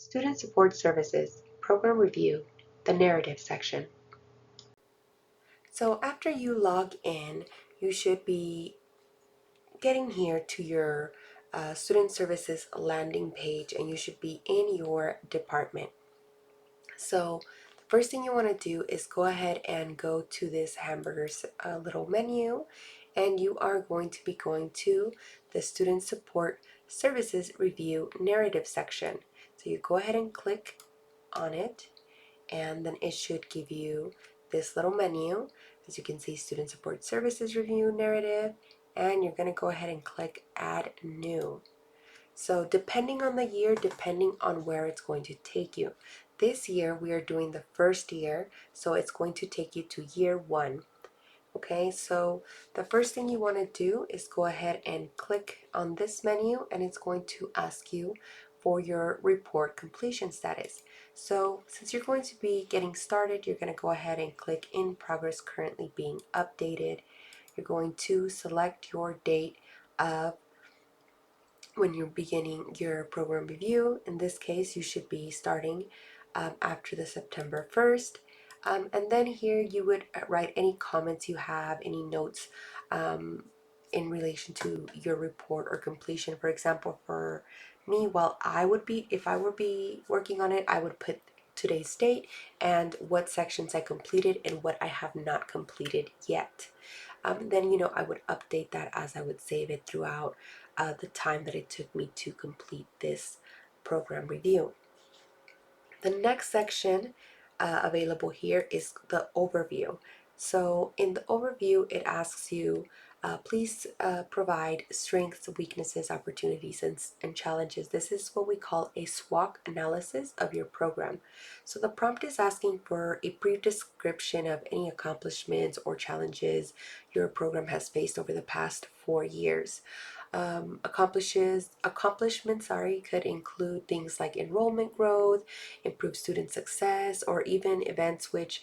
Student Support Services, Program Review, the Narrative section. So after you log in, you should be getting here to your Student Services landing page, and you should be in your department. So the first thing you want to do is go ahead and go to this hamburgers little menu, and you are going to be going to the Student Support Services Review Narrative section. So you go ahead and click on it, and then it should give you this little menu. As you can see, Student Support Services Review Narrative, and you're going to go ahead and click Add New. So depending on the year, depending on where it's going to take you. This year we are doing the first year, so it's going to take you to year 1. Okay, so the first thing you want to do is go ahead and click on this menu, and it's going to ask you for your report completion status. So since you're going to be getting started, you're going to go ahead and click in progress currently being updated. You're going to select your date of when you're beginning your program review. In this case, you should be starting after the September 1st. And then here you would write any comments you have, any notes in relation to your report or completion. For example, for me, if I would be working on it, I would put today's date and what sections I completed and what I have not completed yet. Then I would update that as I would save it throughout the time that it took me to complete this program review. The next section available here is the overview. So in the overview, it asks you, please provide strengths, weaknesses, opportunities, and challenges. This is what we call a SWOT analysis of your program. So the prompt is asking for a brief description of any accomplishments or challenges your program has faced over the past 4 years. Accomplishments could include things like enrollment growth, improved student success, or even events which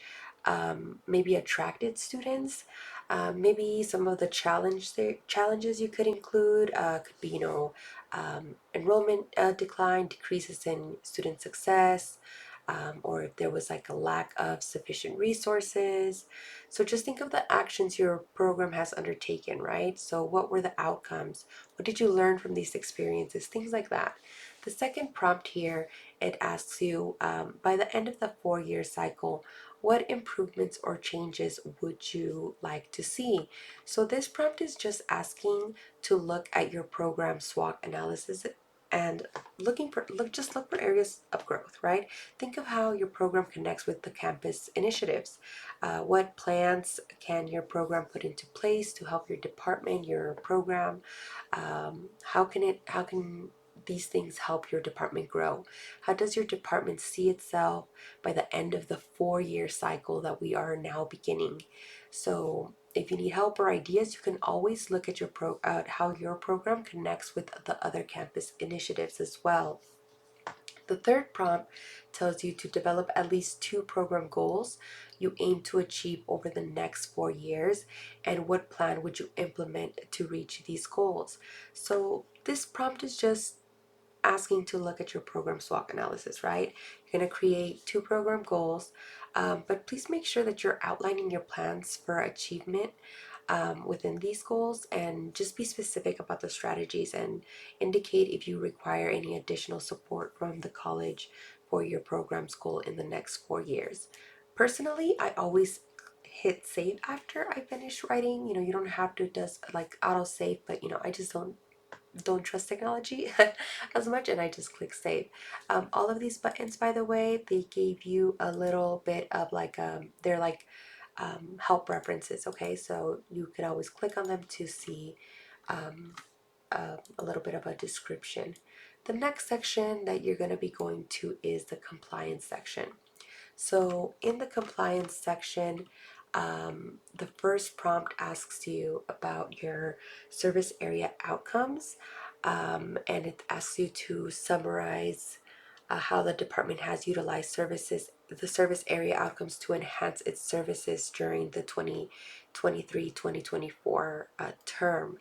maybe attracted students. Maybe some of the challenges you could include could be, enrollment decline, decreases in student success, or if there was like a lack of sufficient resources. So just think of the actions your program has undertaken, right? So what were the outcomes? What did you learn from these experiences? Things like that. The second prompt here, it asks you, by the end of the 4-year cycle, what improvements or changes would you like to see? So this prompt is just asking to look at your program SWOT analysis and look for areas of growth, right? Think of how your program connects with the campus initiatives. What plans can your program put into place to help your department, your program? How can these things help your department grow? How does your department see itself by the end of the 4-year cycle that we are now beginning? So if you need help or ideas, you can always look at how your program connects with the other campus initiatives as well. The third prompt tells you to develop at least 2 program goals you aim to achieve over the next 4 years, and what plan would you implement to reach these goals. So this prompt is just asking to look at your program SWOT analysis, right? You're going to create 2 program goals, but please make sure that you're outlining your plans for achievement within these goals, and just be specific about the strategies and indicate if you require any additional support from the college for your program's goal in the next 4 years. Personally, I always hit save after I finish writing. You don't have to just like auto save, but I just don't trust technology as much, and I just click save. All of these buttons, by the way, they gave you a little bit of like they're like help references. Okay, so you can always click on them to see a little bit of a description. The next section that you're going to be going to is the compliance section. So in the compliance section, the first prompt asks you about your service area outcomes, and it asks you to summarize how the department has utilized the service area outcomes to enhance its services during the 2023-2024 term.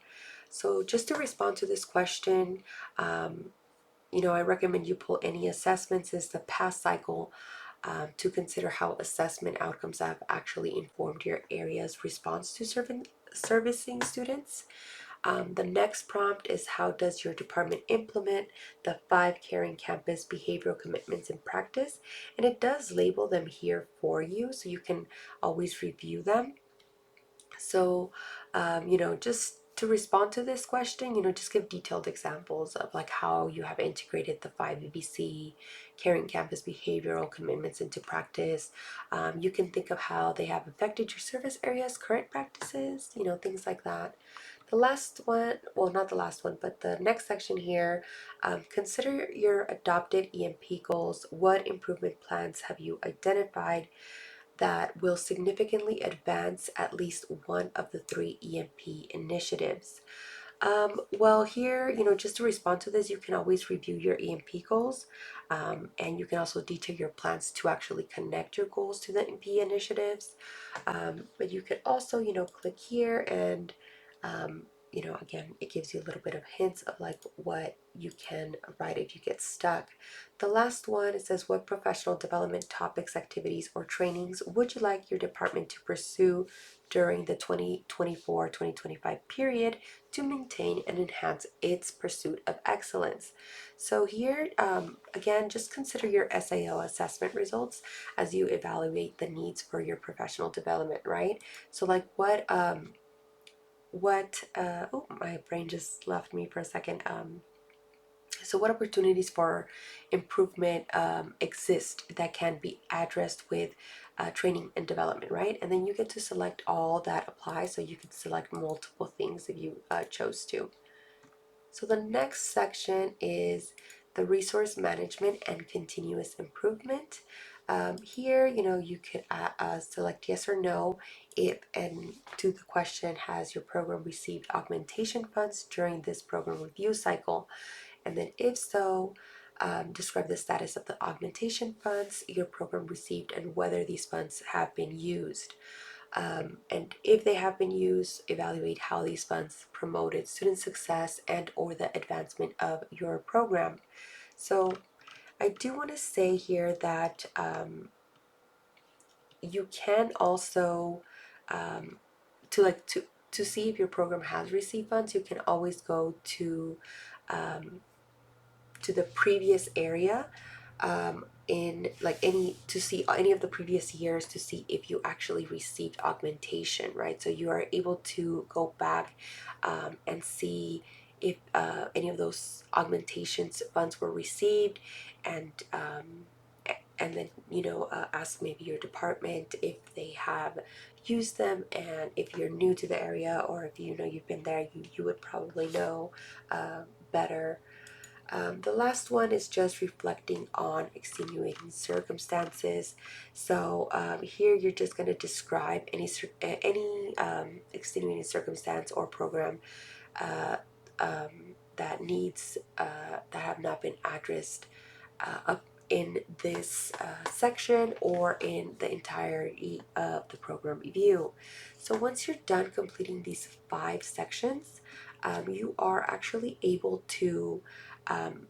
So just to respond to this question, I recommend you pull any assessments as the past cycle to consider how assessment outcomes have actually informed your area's response to servicing students. The next prompt is, how does your department implement the 5 caring campus behavioral commitments in practice? And it does label them here for you so you can always review them. So, just to respond to this question, just give detailed examples of like how you have integrated the 5 EBC caring campus behavioral commitments into practice. You can think of how they have affected your service area's current practices, things like that. The last one, well, not the last one, but the next section here, consider your adopted EMP goals. What improvement plans have you identified that will significantly advance at least one of the 3 EMP initiatives? Well, here, just to respond to this, you can always review your EMP goals, and you can also detail your plans to actually connect your goals to the EMP initiatives. But you could also, click here and, again, it gives you a little bit of hints of like what you can write if you get stuck. The last one, it says, what professional development topics, activities, or trainings would you like your department to pursue during the 2024-2025 period to maintain and enhance its pursuit of excellence? So here, again, just consider your SAO assessment results as you evaluate the needs for your professional development, right? So like oh, my brain just left me for a second. So what opportunities for improvement exist that can be addressed with training and development, right? And then you get to select all that apply, so you can select multiple things if you chose to. So the next section is the resource management and continuous improvement. Here, you could select yes or no if, and to the question, has your program received augmentation funds during this program review cycle? And then if so, describe the status of the augmentation funds your program received and whether these funds have been used. And if they have been used, evaluate how these funds promoted student success and or the advancement of your program. So I do want to say here that you can also to like to see if your program has received funds, you can always go um, to the previous area in like any to see any of the previous years to see if you actually received augmentation, right? So you are able to go back and see if any of those augmentations funds were received, and and then ask maybe your department if they have used them. And if you're new to the area, or if you've been there, you would probably know better. The last one is just reflecting on extenuating circumstances. So here you're just going to describe any extenuating circumstance or program uh, that needs that have not been addressed up in this section or in the entirety of the program review. So once you're done completing these 5 sections, you are actually able um,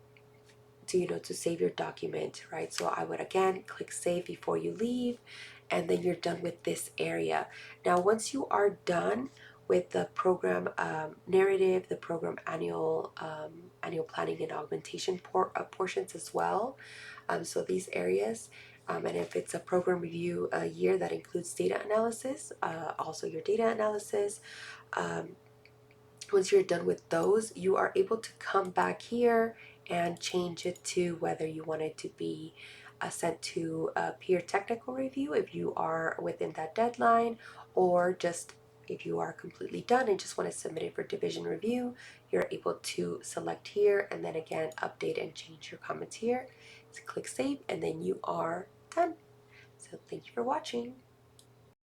to save your document, right? So I would again click save before you leave, and then you're done with this area. Now once you are done with the program narrative, the program annual planning and augmentation portions as well, so these areas, and if it's a program review a year, that includes data analysis, also your data analysis. um, Once you're done with those, you are able to come back here and change it to whether you want it to be sent to a peer technical review if you are within that deadline, or just if you are completely done and just want to submit it for division review, you're able to select here and then again update and change your comments here. So click save and then you are done. So thank you for watching.